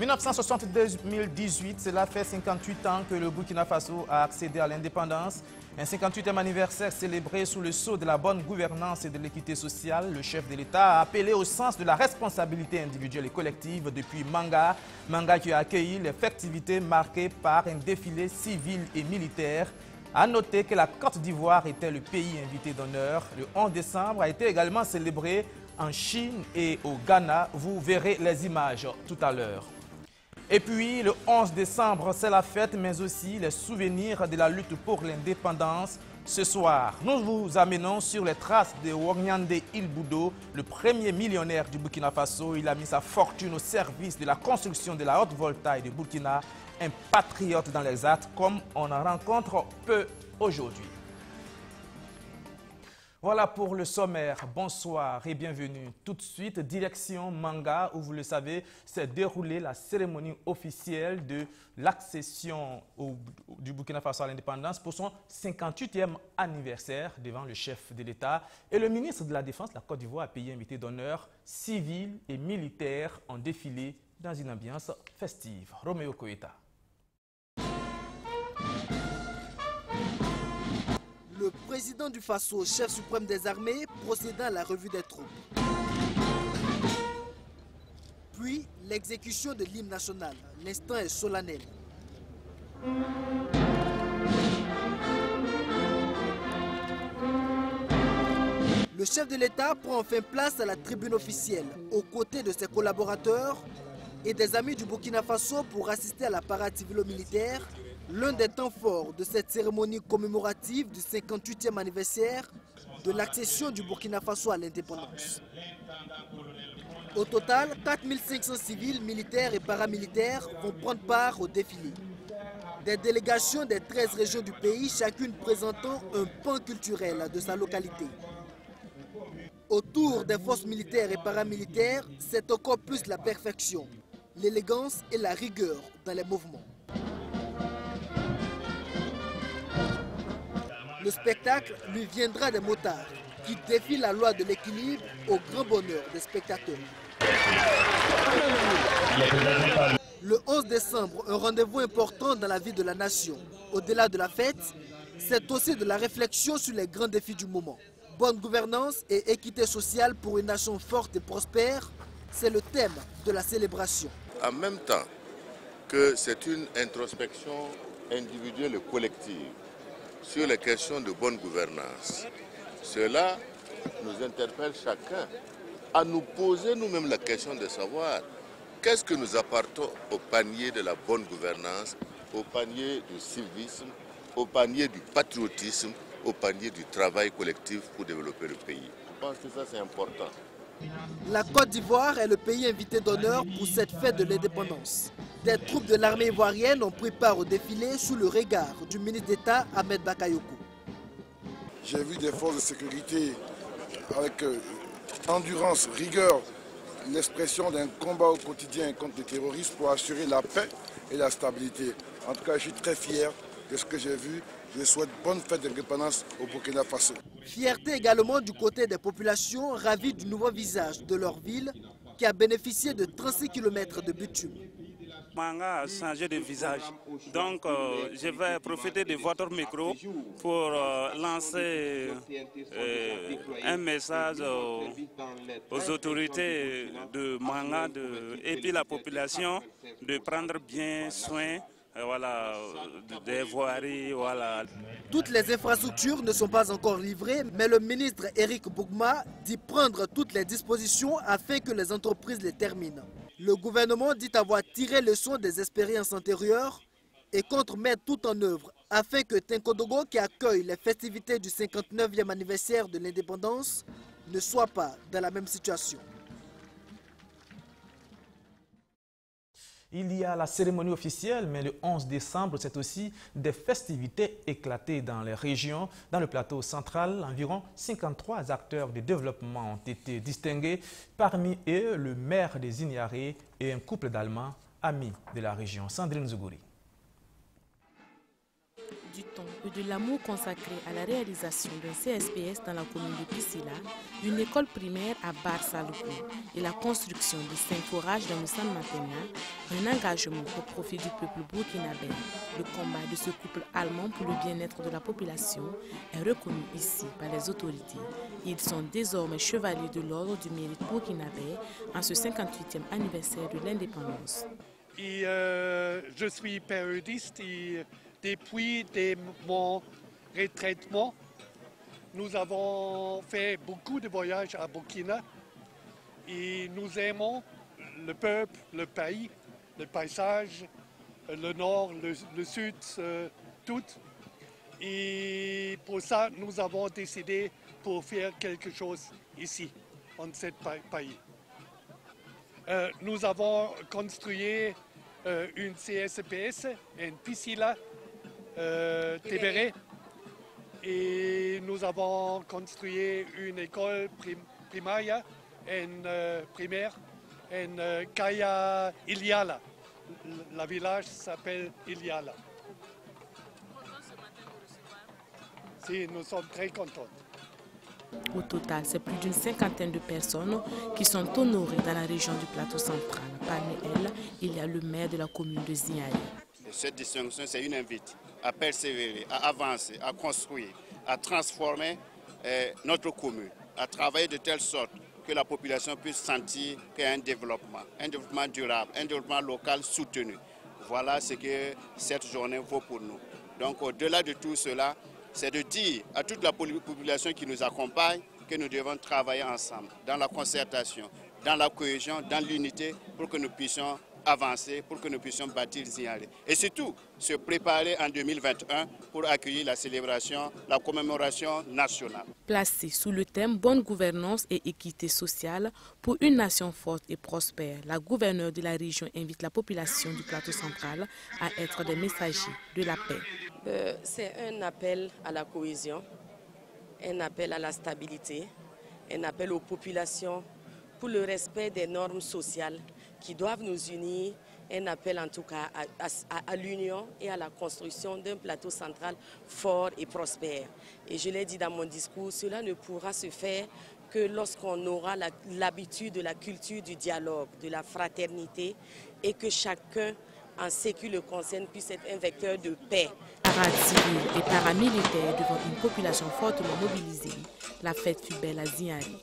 1962-2018, cela fait 58 ans que le Burkina Faso a accédé à l'indépendance. Un 58e anniversaire célébré sous le sceau de la bonne gouvernance et de l'équité sociale. Le chef de l'État a appelé au sens de la responsabilité individuelle et collective depuis Manga. Manga qui a accueilli les festivités marquées par un défilé civil et militaire. A noter que la Côte d'Ivoire était le pays invité d'honneur. Le 11 décembre a été également célébré en Chine et au Ghana. Vous verrez les images tout à l'heure. Et puis, le 11 décembre, c'est la fête, mais aussi les souvenirs de la lutte pour l'indépendance. Ce soir, nous vous amenons sur les traces de Wonyande Il-Boudo, le premier millionnaire du Burkina Faso. Il a mis sa fortune au service de la construction de la haute voltaïque du Burkina, un patriote dans les actes comme on en rencontre peu aujourd'hui. Voilà pour le sommaire. Bonsoir et bienvenue. Tout de suite, direction Manga, où vous le savez, s'est déroulée la cérémonie officielle de l'accession du Burkina Faso à l'indépendance pour son 58e anniversaire devant le chef de l'État. Et le ministre de la Défense de la Côte d'Ivoire, pays invité d'honneur, civils et militaires ont défilé dans une ambiance festive. Roméo Koïta. Le président du Faso, chef suprême des armées, procédant à la revue des troupes. Puis, l'exécution de l'hymne national. L'instant est solennel. Le chef de l'État prend enfin place à la tribune officielle, aux côtés de ses collaborateurs et des amis du Burkina Faso pour assister à la parade civilo-militaire, l'un des temps forts de cette cérémonie commémorative du 58e anniversaire de l'accession du Burkina Faso à l'indépendance. Au total, 4500 civils, militaires et paramilitaires vont prendre part au défilé. Des délégations des 13 régions du pays, chacune présentant un pan culturel de sa localité. Autour des forces militaires et paramilitaires, c'est encore plus la perfection, l'élégance et la rigueur dans les mouvements. Le spectacle lui viendra des motards qui défient la loi de l'équilibre au grand bonheur des spectateurs. Le 11 décembre, un rendez-vous important dans la vie de la nation. Au-delà de la fête, c'est aussi de la réflexion sur les grands défis du moment. Bonne gouvernance et équité sociale pour une nation forte et prospère, c'est le thème de la célébration. En même temps que c'est une introspection individuelle et collective sur les questions de bonne gouvernance, cela nous interpelle chacun à nous poser nous-mêmes la question de savoir qu'est-ce que nous apportons au panier de la bonne gouvernance, au panier du civisme, au panier du patriotisme, au panier du travail collectif pour développer le pays. Je pense que ça c'est important. La Côte d'Ivoire est le pays invité d'honneur pour cette fête de l'indépendance. Des troupes de l'armée ivoirienne ont pris part au défilé sous le regard du ministre d'État Ahmed Bakayoko. J'ai vu des forces de sécurité avec endurance, rigueur, l'expression d'un combat au quotidien contre les terroristes pour assurer la paix et la stabilité. En tout cas, je suis très fier de ce que j'ai vu. Je souhaite bonne fête d'indépendance au Burkina Faso. Fierté également du côté des populations ravies du nouveau visage de leur ville qui a bénéficié de 36 km de bitume. Manga a changé de visage. Donc, je vais profiter de votre micro pour lancer un message aux autorités de Manga et puis la population de prendre bien soin des voiries. Voilà. Toutes les infrastructures ne sont pas encore livrées, mais le ministre Éric Bougma dit prendre toutes les dispositions afin que les entreprises les terminent. Le gouvernement dit avoir tiré leçon des expériences antérieures et compte mettre tout en œuvre afin que Tinkodogo, qui accueille les festivités du 59e anniversaire de l'indépendance, ne soit pas dans la même situation. Il y a la cérémonie officielle, mais le 11 décembre, c'est aussi des festivités éclatées dans les régions. Dans le plateau central, environ 53 acteurs de développement ont été distingués. Parmi eux, le maire des Ignaré et un couple d'Allemands amis de la région. Sandrine Zougouri. du temps et de l'amour consacré à la réalisation d'un CSPS dans la commune de Pissila, d'une école primaire à Barsaloukou et la construction de 5 forages dans le San Matena, un engagement au profit du peuple burkinabé. Le combat de ce couple allemand pour le bien-être de la population est reconnu ici par les autorités. Ils sont désormais chevaliers de l'ordre du mérite burkinabé en ce 58e anniversaire de l'indépendance. Et je suis périodiste et depuis mon retraitement, nous avons fait beaucoup de voyages à Burkina et nous aimons le peuple, le pays, le paysage, le nord, le sud, tout. Et pour ça, nous avons décidé pour faire quelque chose ici, en ce pays. Nous avons construit une CSPS, une Pissila, Tébéré, et nous avons construit une école primaire, en Kaya Iliala. Le village s'appelle Iliala. Si, nous sommes très contents. Au total, c'est plus d'une 50aine de personnes qui sont honorées dans la région du plateau central. Parmi elles, il y a le maire de la commune de Ziari. Cette distinction, c'est une invite à persévérer, à avancer, à construire, à transformer notre commune, à travailler de telle sorte que la population puisse sentir qu'il y a un développement durable, un développement local soutenu. Voilà ce que cette journée vaut pour nous. Donc au-delà de tout cela, c'est de dire à toute la population qui nous accompagne que nous devons travailler ensemble, dans la concertation, dans la cohésion, dans l'unité, pour que nous puissions avancer, pour que nous puissions bâtir Ziari. Et surtout, se préparer en 2021 pour accueillir la célébration, la commémoration nationale. Placé sous le thème « Bonne gouvernance et équité sociale pour une nation forte et prospère », la gouverneure de la région invite la population du plateau central à être des messagers de la paix. C'est un appel à la cohésion, un appel à la stabilité, un appel aux populations pour le respect des normes sociales qui doivent nous unir, un appel en tout cas à l'union et à la construction d'un plateau central fort et prospère. Et je l'ai dit dans mon discours, cela ne pourra se faire que lorsqu'on aura l'habitude de la culture du dialogue, de la fraternité, et que chacun, en ce qui le concerne, puisse être un vecteur de paix. Parade civile et paramilitaire devant une population fortement mobilisée, la fête fut belle à Ziari.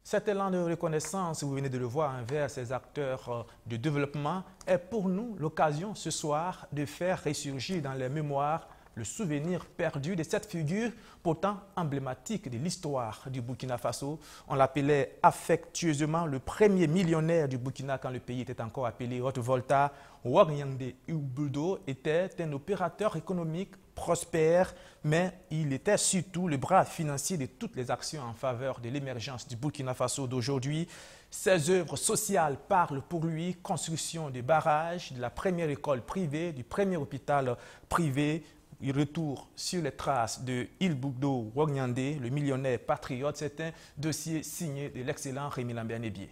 Cet élan de reconnaissance, vous venez de le voir envers ces acteurs de développement, est pour nous l'occasion ce soir de faire ressurgir dans les mémoires le souvenir perdu de cette figure pourtant emblématique de l'histoire du Burkina Faso. On l'appelait affectueusement le premier millionnaire du Burkina quand le pays était encore appelé Haute-Volta. Ouagnandé Ilboudo était un opérateur économique prospère, mais il était surtout le bras financier de toutes les actions en faveur de l'émergence du Burkina Faso d'aujourd'hui. Ses œuvres sociales parlent pour lui, construction de barrages, de la première école privée, du premier hôpital privé. Il retourne sur les traces de Ilboudo Ouagnandé, le millionnaire patriote. C'est un dossier signé de l'excellent Rémi Lambert-Nébier.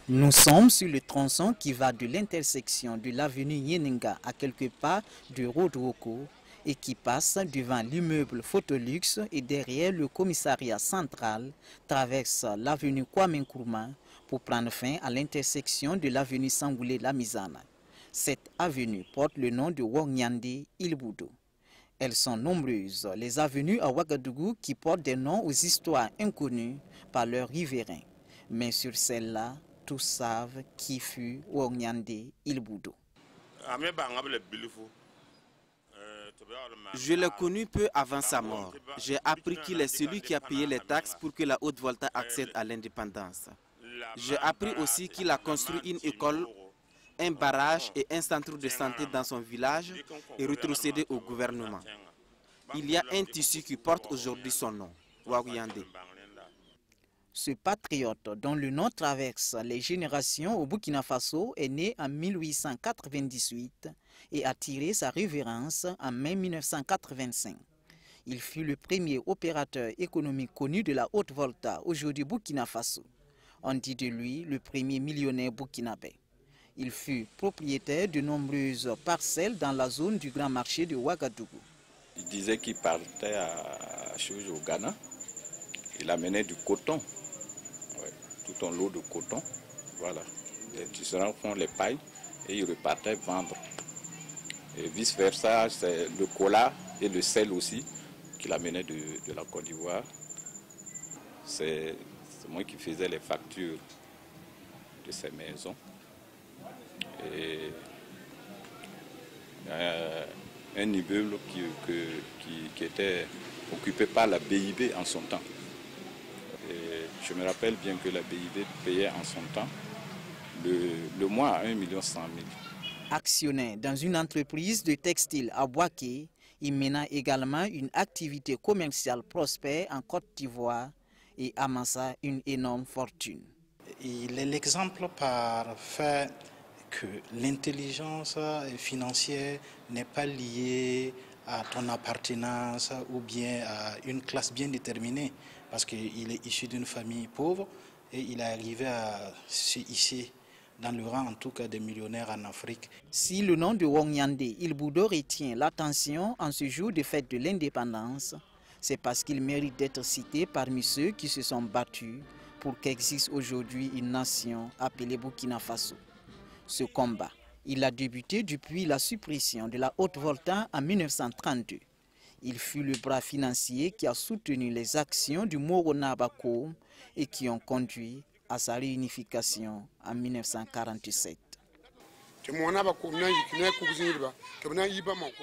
Nous sommes sur le tronçon qui va de l'intersection de l'avenue Yenenga à quelques pas du Road Woko et qui passe devant l'immeuble Photolux et derrière le commissariat central, traverse l'avenue Kwame Nkrumah pour prendre fin à l'intersection de l'avenue Sangoulé-Lamizana. Cette avenue porte le nom de Ouagnandé Ilboudo. Elles sont nombreuses, les avenues à Ouagadougou qui portent des noms aux histoires inconnues par leurs riverains. Mais sur celle-là, tous savent qui fut Ouagnandé Ilboudo. Je l'ai connu peu avant sa mort. J'ai appris qu'il est celui qui a payé les taxes pour que la Haute-Volta accède à l'indépendance. J'ai appris aussi qu'il a construit une école, un barrage et un centre de santé dans son village et rétrocédé au gouvernement. Il y a un tissu qui porte aujourd'hui son nom, Ouagnandé. Ce patriote, dont le nom traverse les générations au Burkina Faso, est né en 1898 et a tiré sa révérence en mai 1985. Il fut le premier opérateur économique connu de la Haute-Volta, aujourd'hui Burkina Faso. On dit de lui le premier millionnaire burkinabé. Il fut propriétaire de nombreuses parcelles dans la zone du grand marché de Ouagadougou. Il disait qu'il partait au Ghana. Il amenait du coton, tout un lot de coton. Voilà. Les tisserands font les pailles et ils repartaient vendre. Et vice-versa, c'est le cola et le sel aussi qu'il amenait de la Côte d'Ivoire. C'est moi qui faisais les factures de ces maisons. Et un immeuble qui était occupé par la BIB en son temps. Et je me rappelle bien que la BIB payait en son temps le mois à 1 100 000. Actionnaire dans une entreprise de textile à Bouaké, il mena également une activité commerciale prospère en Côte d'Ivoire et amassa une énorme fortune. Il est l'exemple parfait que l'intelligence financière n'est pas liée à ton appartenance ou bien à une classe bien déterminée, parce qu'il est issu d'une famille pauvre et il est arrivé à se hisser dans le rang en tout cas des millionnaires en Afrique. Si le nom de Wong Yande Ilboudo retient l'attention en ce jour de fête de l'indépendance, c'est parce qu'il mérite d'être cité parmi ceux qui se sont battus pour qu'existe aujourd'hui une nation appelée Burkina Faso. Ce combat, il a débuté depuis la suppression de la Haute-Volta en 1932. Il fut le bras financier qui a soutenu les actions du Moro Nabakoum et qui ont conduit à sa réunification en 1947.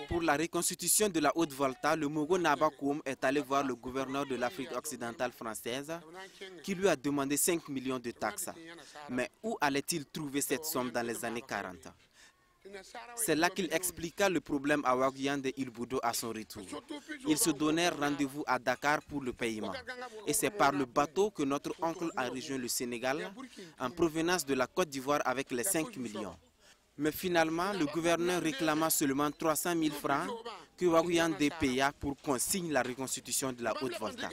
Pour la reconstitution de la Haute-Volta, le Moro Nabakoum est allé voir le gouverneur de l'Afrique occidentale française qui lui a demandé 5 millions de taxes. Mais où allait-il trouver cette somme dans les années 40? C'est là qu'il expliqua le problème à Wong Yande Ilboudo à son retour. Ils se donnèrent rendez-vous à Dakar pour le paiement. Et c'est par le bateau que notre oncle a rejoint le Sénégal en provenance de la Côte d'Ivoire avec les 5 millions. Mais finalement, le gouverneur réclama seulement 300 000 francs que Wong Yande paya pour qu'on signe la reconstitution de la Haute-Volta.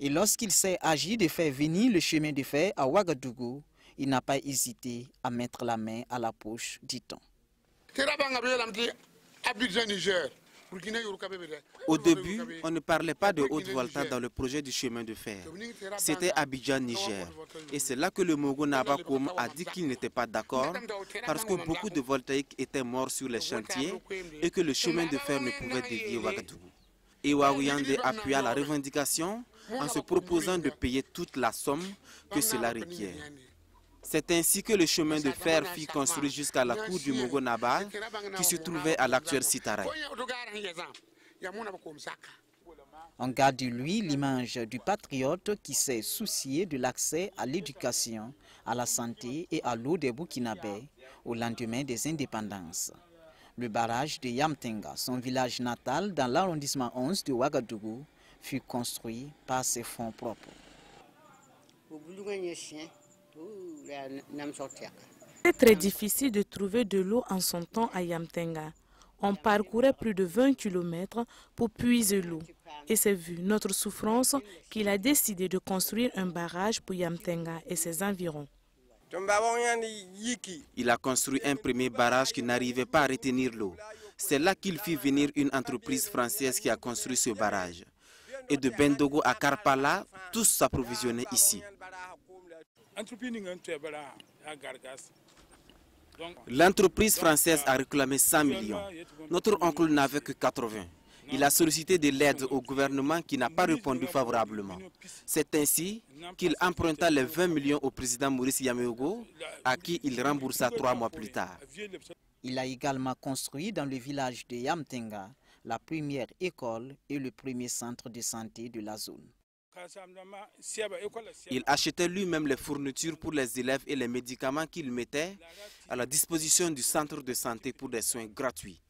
Et lorsqu'il s'est agi de faire venir le chemin de fer à Ouagadougou, il n'a pas hésité à mettre la main à la poche, dit-on. Au début, on ne parlait pas de Haute-Volta dans le projet du chemin de fer. C'était Abidjan, Niger. Et c'est là que le Moro Nabakoum a dit qu'il n'était pas d'accord parce que beaucoup de voltaïques étaient morts sur les chantiers et que le chemin de fer ne pouvait dévier Ouagadougou. Et Wong Yande appuya la revendication en se proposant de payer toute la somme que cela requiert. C'est ainsi que le chemin de fer fut construit jusqu'à la cour du Moro Naba, qui se trouvait à l'actuel Sitaray. On garde de lui l'image du patriote qui s'est soucié de l'accès à l'éducation, à la santé et à l'eau des Burkinabés au lendemain des indépendances. Le barrage de Yamtenga, son village natal dans l'arrondissement 11 de Ouagadougou, fut construit par ses fonds propres. C'est très difficile de trouver de l'eau en son temps à Yamtenga. On parcourait plus de 20 km pour puiser l'eau. Et c'est vu notre souffrance qu'il a décidé de construire un barrage pour Yamtenga et ses environs. Il a construit un premier barrage qui n'arrivait pas à retenir l'eau. C'est là qu'il fit venir une entreprise française qui a construit ce barrage. Et de Bendogo à Karpala, tous s'approvisionnaient ici. L'entreprise française a réclamé 100 millions. Notre oncle n'avait que 80. Il a sollicité de l'aide au gouvernement qui n'a pas répondu favorablement. C'est ainsi qu'il emprunta les 20 millions au président Maurice Yameogo, à qui il remboursa 3 mois plus tard. Il a également construit dans le village de Yamtenga la première école et le premier centre de santé de la zone. Il achetait lui-même les fournitures pour les élèves et les médicaments qu'il mettait à la disposition du centre de santé pour des soins gratuits.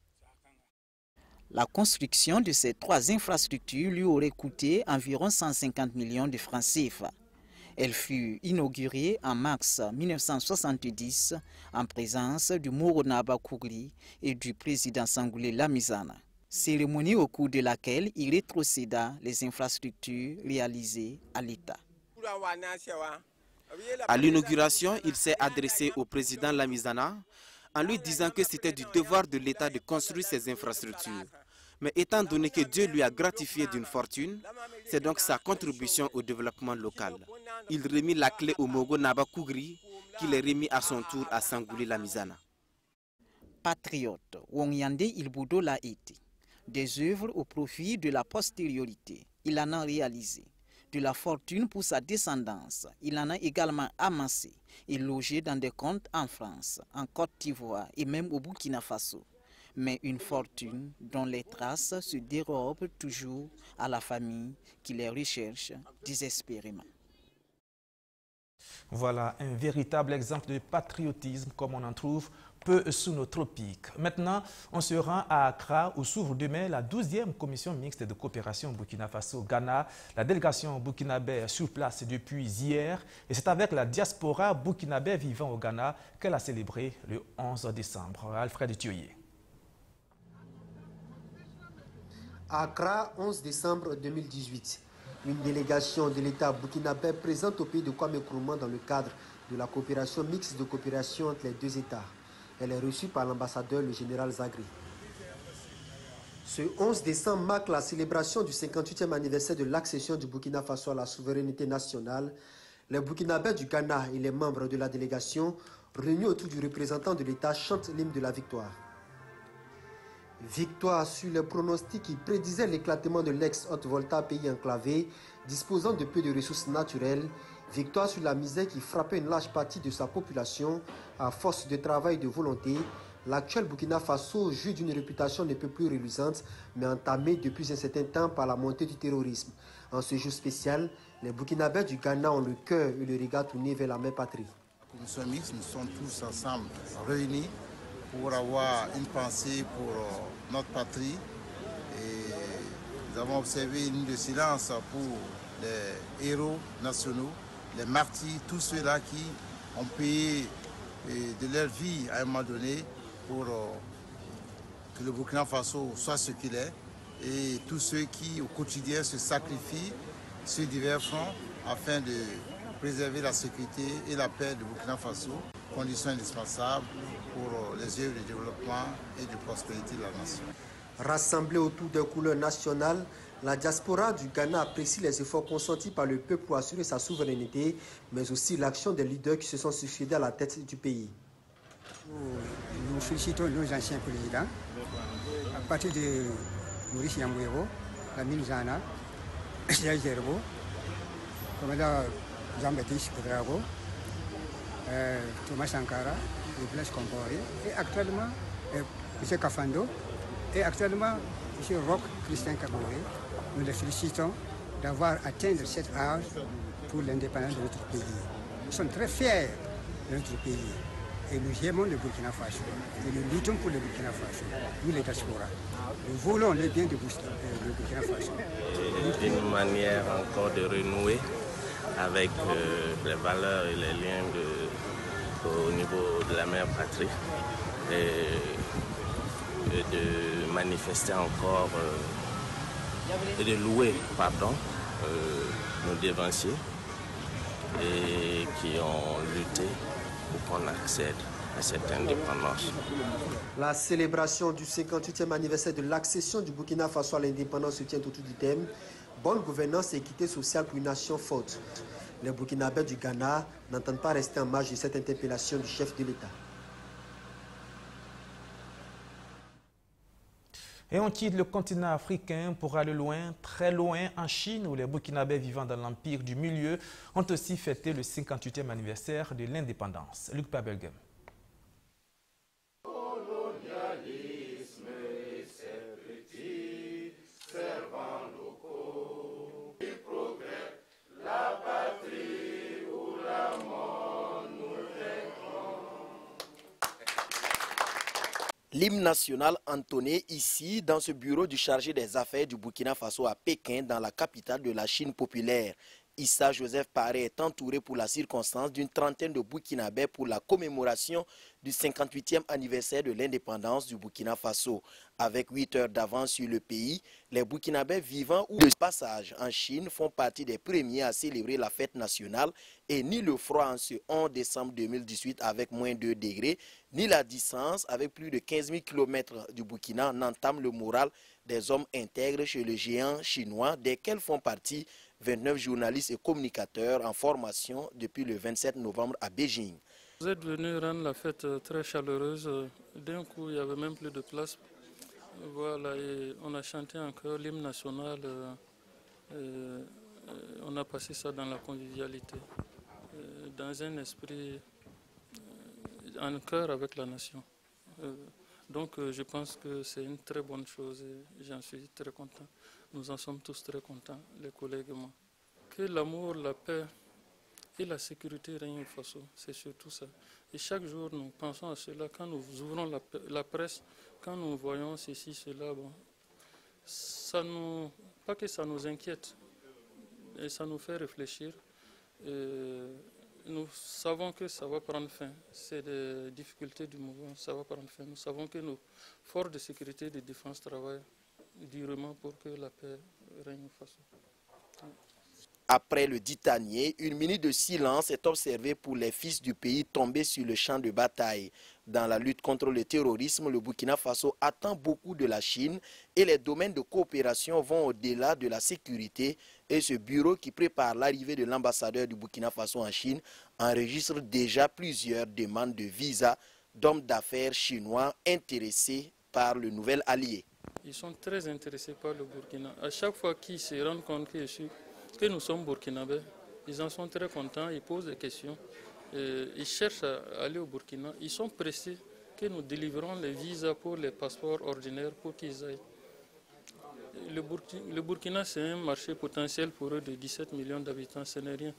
La construction de ces 3 infrastructures lui aurait coûté environ 150 millions de francs CFA. Elle fut inaugurée en mars 1970 en présence du Moro Nabakoum et du président Sangoulé Lamizana. Cérémonie au cours de laquelle il rétrocéda les infrastructures réalisées à l'État. À l'inauguration, il s'est adressé au président Lamizana en lui disant que c'était du devoir de l'État de construire ces infrastructures. Mais étant donné que Dieu lui a gratifié d'une fortune, c'est donc sa contribution au développement local. Il remit la clé au Mogo Naba Kougri, qui les remis à son tour à Sangouli Lamizana. Patriote, Wongyande Ilboudo l'a été. Des œuvres au profit de la postériorité, il en a réalisé. De la fortune pour sa descendance, il en a également amassé et logé dans des comptes en France, en Côte d'Ivoire et même au Burkina Faso. Mais une fortune dont les traces se dérobent toujours à la famille qui les recherche désespérément. Voilà un véritable exemple de patriotisme comme on en trouve peu sous nos tropiques. Maintenant, on se rend à Accra où s'ouvre demain la 12e commission mixte de coopération Burkina Faso-Ghana. La délégation burkinabé est sur place depuis hier et c'est avec la diaspora burkinabé vivant au Ghana qu'elle a célébré le 11 décembre. Alfred Thioyer. Accra, 11 décembre 2018. Une délégation de l'État burkinabé présente au pays de Kwame Nkrumah dans le cadre de la coopération mixte de coopération entre les deux États. Elle est reçue par l'ambassadeur, le général Zagri. Ce 11 décembre marque la célébration du 58e anniversaire de l'accession du Burkina Faso à la souveraineté nationale. Les Burkinabés du Ghana et les membres de la délégation, réunis autour du représentant de l'État, chantent l'hymne de la victoire. Victoire sur les pronostics qui prédisaient l'éclatement de l'ex-Haute-Volta, pays enclavé, disposant de peu de ressources naturelles. Victoire sur la misère qui frappait une large partie de sa population à force de travail et de volonté. L'actuel Burkina Faso jouit d'une réputation ne peut plus reluisante, mais entamée depuis un certain temps par la montée du terrorisme. En ce jour spécial, les Burkinabés du Ghana ont le cœur et le regard tournés vers la mère patrie. Nous sommes tous ensemble réunis pour avoir une pensée pour notre patrie. Et nous avons observé une minute de silence pour les héros nationaux, les martyrs, tous ceux-là qui ont payé de leur vie à un moment donné pour que le Burkina Faso soit ce qu'il est, et tous ceux qui au quotidien se sacrifient sur divers fronts afin de préserver la sécurité et la paix du Burkina Faso, conditions indispensables pour les œuvres de développement et de prospérité de la nation. Rassemblés autour des couleurs nationales, la diaspora du Ghana apprécie les efforts consentis par le peuple pour assurer sa souveraineté, mais aussi l'action des leaders qui se sont succédés à la tête du pays. Nous félicitons nos anciens présidents, à partir de Maurice Yambouéro, Lamine Zana, Serge Zerbo, commandant Jean-Baptiste Ouedraogo, Thomas Sankara, Blaise Compaoré, et actuellement M. Kafando, et actuellement M. Roch Christian Kaboré. Nous les félicitons d'avoir atteint cet âge pour l'indépendance de notre pays. Nous sommes très fiers de notre pays et nous aimons le Burkina Faso et nous luttons pour le Burkina Faso, nous les diasporas. Nous voulons le bien du Burkina Faso. Une manière encore de renouer avec les valeurs et les liens au niveau de la mère patrie et de manifester encore et de louer nos dévanciers et qui ont lutté pour qu'on accède à cette indépendance. La célébration du 58e anniversaire de l'accession du Burkina Faso à l'indépendance se tient autour du thème « Bonne gouvernance et équité sociale pour une nation forte ». Les Burkinabés du Ghana n'entendent pas rester en marge de cette interpellation du chef de l'État. Et on quitte le continent africain pour aller loin, très loin, en Chine, où les Burkinabés vivant dans l'Empire du Milieu ont aussi fêté le 58e anniversaire de l'indépendance. Luc Pabelgem. L'hymne national entonné ici dans ce bureau du chargé des affaires du Burkina Faso à Pékin, dans la capitale de la Chine populaire. Issa Joseph Paré est entouré pour la circonstance d'une trentaine de Burkinabés pour la commémoration du 58e anniversaire de l'indépendance du Burkina Faso. Avec 8 heures d'avance sur le pays, les Burkinabés vivant ou de passage en Chine font partie des premiers à célébrer la fête nationale et ni le froid en ce 11 décembre 2018 avec moins 2 degrés, ni la distance avec plus de 15 000 km du Burkina n'entame le moral des hommes intègres chez le géant chinois, desquels font partie 29 journalistes et communicateurs en formation depuis le 27 novembre à Beijing. Vous êtes venus rendre la fête très chaleureuse. D'un coup, il n'y avait même plus de place. Voilà, et on a chanté encore l'hymne national. On a passé ça dans la convivialité, dans un esprit en cœur avec la nation. Donc je pense que c'est une très bonne chose et j'en suis très content. Nous en sommes tous très contents, les collègues et moi. Que l'amour, la paix et la sécurité règnent au Faso, c'est surtout ça. Et chaque jour, nous pensons à cela. Quand nous ouvrons la presse, quand nous voyons ceci, cela, bon, ça nous, pas que ça nous inquiète, et ça nous fait réfléchir. Nous savons que ça va prendre fin. C'est des difficultés du mouvement, ça va prendre fin. Nous savons que nos forces de sécurité et de défense travaillent durement pour que la paix règne au Faso. Après le ditanier, une minute de silence est observée pour les fils du pays tombés sur le champ de bataille. Dans la lutte contre le terrorisme, le Burkina Faso attend beaucoup de la Chine et les domaines de coopération vont au-delà de la sécurité. Et ce bureau qui prépare l'arrivée de l'ambassadeur du Burkina Faso en Chine enregistre déjà plusieurs demandes de visa d'hommes d'affaires chinois intéressés par le nouvel allié. Ils sont très intéressés par le Burkina. À chaque fois qu'ils se rendent compte que nous sommes burkinabés, ils en sont très contents, ils posent des questions, ils cherchent à aller au Burkina. Ils sont pressés que nous délivrons les visas pour les passeports ordinaires pour qu'ils aillent. Le Burkina, c'est un marché potentiel pour eux de 17 millions d'habitants, ce n'est rien.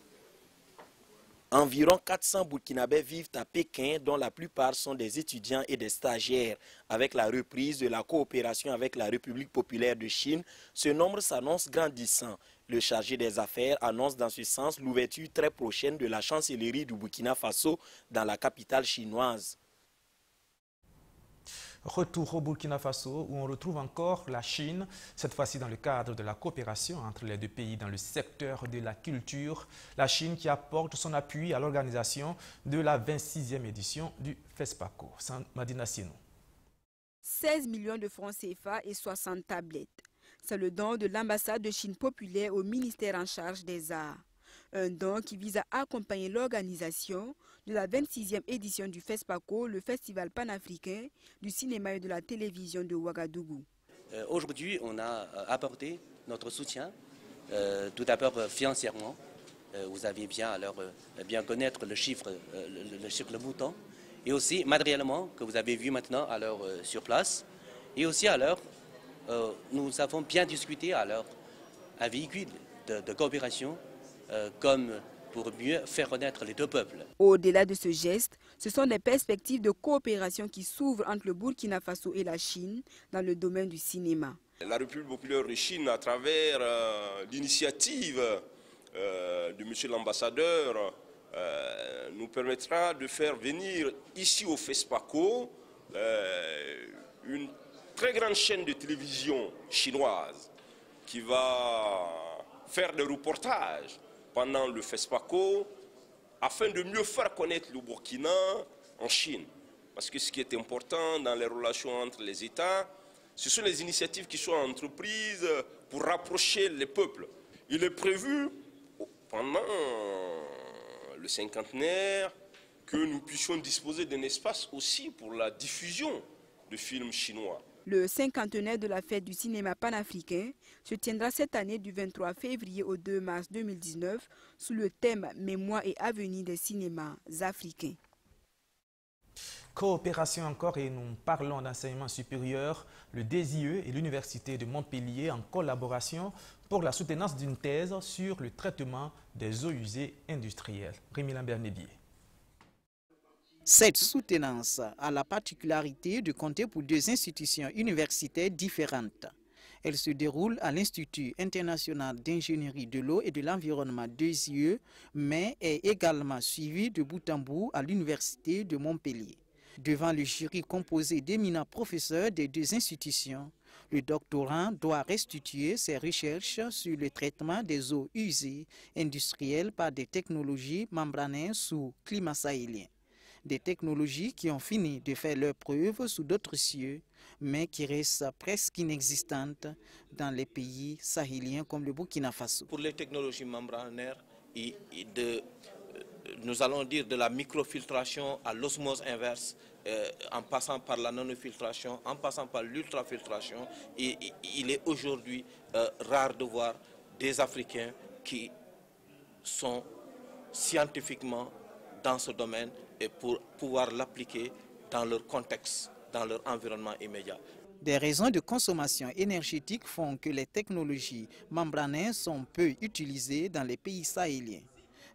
Environ 400 Burkinabés vivent à Pékin, dont la plupart sont des étudiants et des stagiaires. Avec la reprise de la coopération avec la République populaire de Chine, ce nombre s'annonce grandissant. Le chargé des affaires annonce dans ce sens l'ouverture très prochaine de la chancellerie du Burkina Faso dans la capitale chinoise. Retour au Burkina Faso où on retrouve encore la Chine, cette fois-ci dans le cadre de la coopération entre les deux pays dans le secteur de la culture. La Chine qui apporte son appui à l'organisation de la 26e édition du FESPACO. Madina Sinou. 16 millions de francs CFA et 60 tablettes. C'est le don de l'ambassade de Chine populaire au ministère en charge des arts. Un don qui vise à accompagner l'organisation de la 26e édition du FESPACO, le festival panafricain du cinéma et de la télévision de Ouagadougou. Aujourd'hui, on a apporté notre soutien, tout d'abord financièrement. Vous avez bien connaître le chiffre le montant, et aussi matériellement, que vous avez vu maintenant sur place. Et aussi nous avons bien discuté un véhicule de coopération comme pour mieux faire renaître les deux peuples. Au-delà de ce geste, ce sont des perspectives de coopération qui s'ouvrent entre le Burkina Faso et la Chine dans le domaine du cinéma. La République populaire de Chine, à travers l'initiative de M. l'ambassadeur, nous permettra de faire venir ici au FESPACO une très grande chaîne de télévision chinoise qui va faire des reportages pendant le FESPACO afin de mieux faire connaître le Burkina en Chine. Parce que ce qui est important dans les relations entre les États, ce sont les initiatives qui sont entreprises pour rapprocher les peuples. Il est prévu pendant le cinquantenaire que nous puissions disposer d'un espace aussi pour la diffusion de films chinois. Le cinquantenaire de la fête du cinéma panafricain se tiendra cette année du 23 février au 2 mars 2019 sous le thème « Mémoire et avenir des cinémas africains ». Coopération encore et nous parlons d'enseignement supérieur, le DSIE et l'Université de Montpellier en collaboration pour la soutenance d'une thèse sur le traitement des eaux usées industrielles. Rémi Lambert-Nébier. Cette soutenance a la particularité de compter pour deux institutions universitaires différentes. Elle se déroule à l'Institut international d'ingénierie de l'eau et de l'environnement 2IE, mais est également suivie de bout en bout à l'Université de Montpellier. Devant le jury composé d'éminents professeurs des deux institutions, le doctorant doit restituer ses recherches sur le traitement des eaux usées industrielles par des technologies membraneuses sous climat sahélien. Des technologies qui ont fini de faire leurs preuves sous d'autres cieux, mais qui restent presque inexistantes dans les pays sahéliens comme le Burkina Faso. Pour les technologies membranaires, nous allons dire de la microfiltration à l'osmose inverse, en passant par la nanofiltration, en passant par l'ultrafiltration, il est aujourd'hui rare de voir des Africains qui sont scientifiquement dans ce domaine et pour pouvoir l'appliquer dans leur contexte, dans leur environnement immédiat. Des raisons de consommation énergétique font que les technologies membraneuses sont peu utilisées dans les pays sahéliens.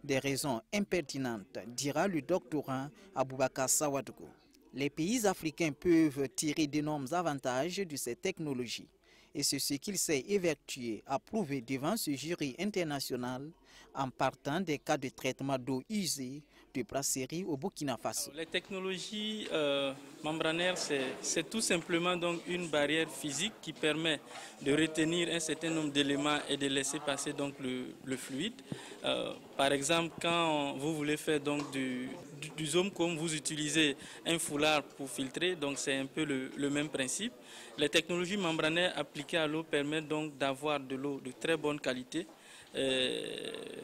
Des raisons impertinentes, dira le doctorant Aboubakar Sawadougou. Les pays africains peuvent tirer d'énormes avantages de ces technologies. Et c'est ce qu'il s'est évertué à prouver devant ce jury international en partant des cas de traitement d'eau usée de brasserie au Burkina Faso. Les technologies membranaires, c'est tout simplement donc une barrière physique qui permet de retenir un certain nombre d'éléments et de laisser passer donc le fluide. Par exemple, quand vous voulez faire donc du Zomcom, vous utilisez un foulard pour filtrer, donc c'est un peu le même principe. Les technologies membranaires appliquées à l'eau permettent donc d'avoir de l'eau de très bonne qualité.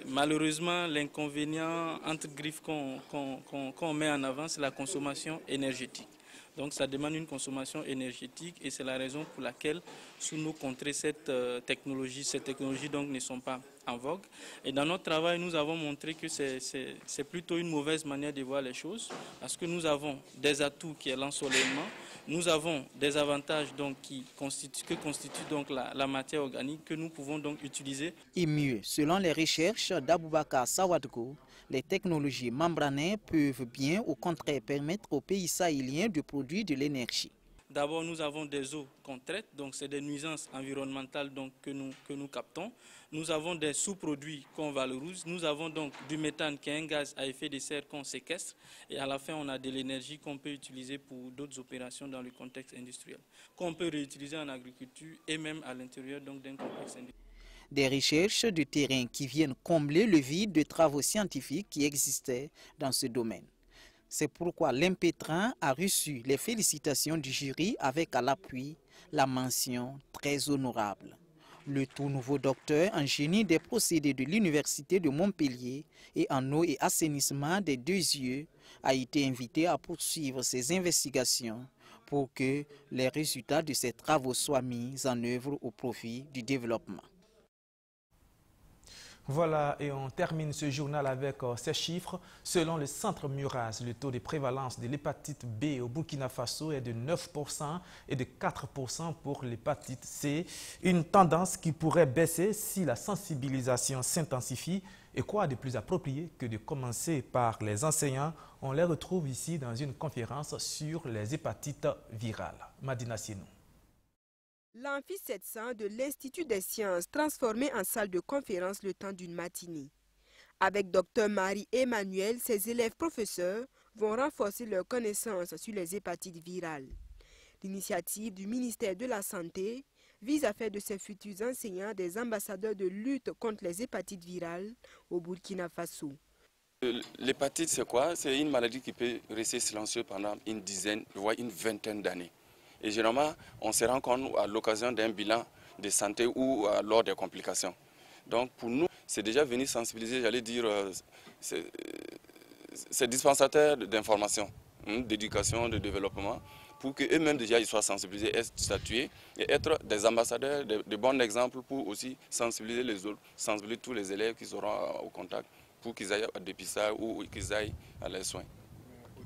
Malheureusement, l'inconvénient entre griffes qu'on met en avant, c'est la consommation énergétique. Donc ça demande une consommation énergétique et c'est la raison pour laquelle sous nos contrées, ces technologies donc ne sont pas en vogue. Et dans notre travail, nous avons montré que c'est plutôt une mauvaise manière de voir les choses parce que nous avons des atouts qui est l'ensoleillement, nous avons des avantages donc que constitue donc la matière organique que nous pouvons donc utiliser. Et mieux, selon les recherches d'Aboubakar Sawadougou, les technologies membranaires peuvent bien au contraire permettre aux pays sahéliens de produire de l'énergie. D'abord, nous avons des eaux qu'on traite, donc c'est des nuisances environnementales donc, que nous captons. Nous avons des sous-produits qu'on valorise. Nous avons donc du méthane qui est un gaz à effet de serre qu'on séquestre. Et à la fin, on a de l'énergie qu'on peut utiliser pour d'autres opérations dans le contexte industriel, qu'on peut réutiliser en agriculture et même à l'intérieur d'un complexe industriel. Des recherches de terrain qui viennent combler le vide de travaux scientifiques qui existaient dans ce domaine. C'est pourquoi l'impétrant a reçu les félicitations du jury avec à l'appui la mention très honorable. Le tout nouveau docteur en génie des procédés de l'Université de Montpellier et en eau et assainissement des 2IE a été invité à poursuivre ses investigations pour que les résultats de ses travaux soient mis en œuvre au profit du développement. Voilà, et on termine ce journal avec ces chiffres. Selon le Centre Muras, le taux de prévalence de l'hépatite B au Burkina Faso est de 9% et de 4% pour l'hépatite C. Une tendance qui pourrait baisser si la sensibilisation s'intensifie. Et quoi de plus approprié que de commencer par les enseignants? On les retrouve ici dans une conférence sur les hépatites virales. Madina Sienou. L'amphi 700 de l'Institut des sciences transformé en salle de conférence le temps d'une matinée. Avec Dr Marie-Emmanuel, ses élèves professeurs vont renforcer leurs connaissances sur les hépatites virales. L'initiative du ministère de la Santé vise à faire de ses futurs enseignants des ambassadeurs de lutte contre les hépatites virales au Burkina Faso. L'hépatite, c'est quoi? C'est une maladie qui peut rester silencieuse pendant une dizaine, voire une vingtaine d'années. Et généralement, on se rend compte à l'occasion d'un bilan de santé ou lors des complications. Donc pour nous, c'est déjà venir sensibiliser, j'allais dire, ces dispensateurs d'information, d'éducation, de développement, pour qu'eux-mêmes déjà ils soient sensibilisés, être statués et être des ambassadeurs, de bons exemples pour aussi sensibiliser les autres, sensibiliser tous les élèves qui seront au contact pour qu'ils aillent à dépistage ou qu'ils aillent à leurs soins.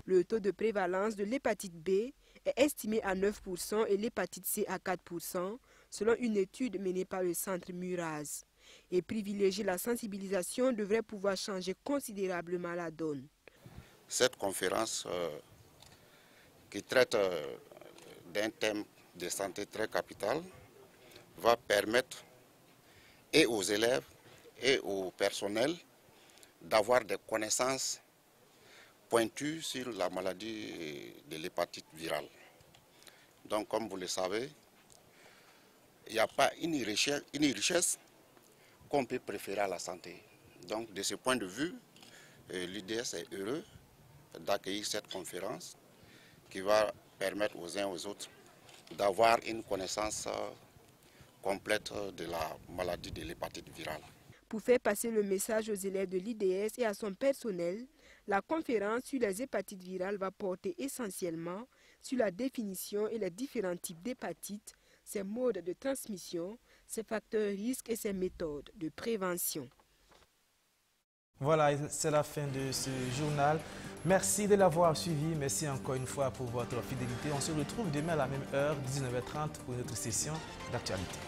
Le taux de prévalence de l'hépatite B est estimé à 9% et l'hépatite C à 4%, selon une étude menée par le Centre Muras. Et privilégier la sensibilisation devrait pouvoir changer considérablement la donne. Cette conférence qui traite d'un thème de santé très capital va permettre et aux élèves et au personnel d'avoir des connaissances pointues sur la maladie de l'hépatite virale. Donc, comme vous le savez, il n'y a pas une richesse qu'on peut préférer à la santé. Donc, de ce point de vue, l'UDS est heureux d'accueillir cette conférence qui va permettre aux uns et aux autres d'avoir une connaissance complète de la maladie de l'hépatite virale. Pour faire passer le message aux élèves de l'IDS et à son personnel, la conférence sur les hépatites virales va porter essentiellement sur la définition et les différents types d'hépatites, ses modes de transmission, ses facteurs risques et ses méthodes de prévention. Voilà, c'est la fin de ce journal. Merci de l'avoir suivi. Merci encore une fois pour votre fidélité. On se retrouve demain à la même heure, 19h30, pour notre session d'actualité.